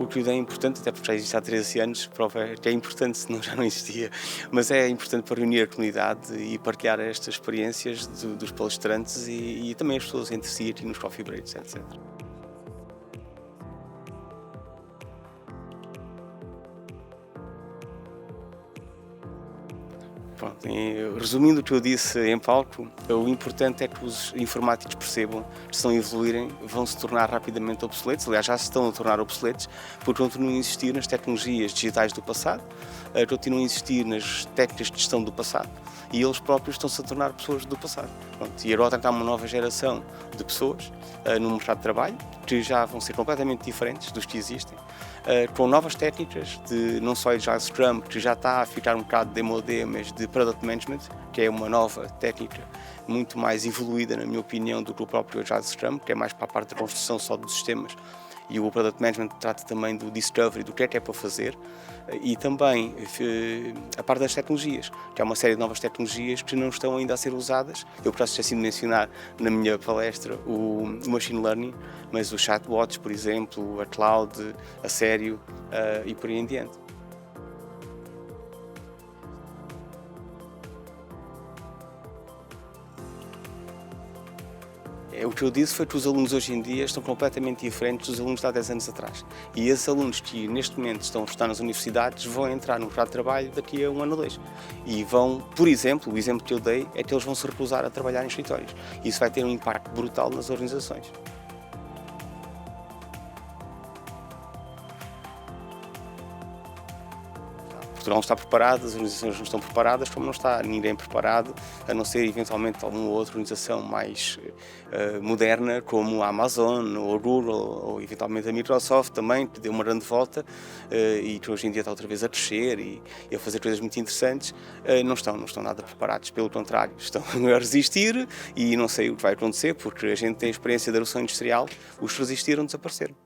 O que é importante, até porque já existe há 13 anos, prova que é importante, senão já não existia, mas é importante para reunir a comunidade e partilhar estas experiências dos palestrantes e também as pessoas entre si aqui nos coffee breaks, etc. Pronto, resumindo o que eu disse em palco, o importante é que os informáticos percebam que, se estão a evoluírem, vão se tornar rapidamente obsoletos. Aliás, já se estão a tornar obsoletos, porque continuam a insistir nas tecnologias digitais do passado, continuam a insistir nas técnicas de gestão do passado e eles próprios estão-se a tornar pessoas do passado. Pronto, e agora está uma nova geração de pessoas no mercado de trabalho que já vão ser completamente diferentes dos que existem, com novas técnicas, de não só Agile Scrum, que já está a ficar um bocado demodé, mas de Product Management, que é uma nova técnica muito mais evoluída, na minha opinião, do que o próprio Agile Scrum, que é mais para a parte da construção só dos sistemas. E o Product Management trata também do Discovery, do que é para fazer, e também a parte das tecnologias, que há uma série de novas tecnologias que não estão ainda a ser usadas. Eu, por acaso, esqueci de mencionar na minha palestra o Machine Learning, mas os chatbots, por exemplo, a cloud, a sério e por aí em diante. O que eu disse foi que os alunos hoje em dia estão completamente diferentes dos alunos de há 10 anos atrás. E esses alunos que neste momento estão a estudar nas universidades vão entrar no mercado de trabalho daqui a um ano ou dois. E vão, por exemplo, o exemplo que eu dei é que eles vão se recusar a trabalhar em escritórios. Isso vai ter um impacto brutal nas organizações. Portugal não está preparado, as organizações não estão preparadas, como não está ninguém preparado, a não ser eventualmente alguma outra organização mais moderna, como a Amazon, ou a Google, ou eventualmente a Microsoft também, que deu uma grande volta e que hoje em dia está outra vez a crescer e a fazer coisas muito interessantes. Não estão nada preparados, pelo contrário, estão a resistir e não sei o que vai acontecer, porque a gente tem a experiência da revolução industrial, os que resistiram desapareceram.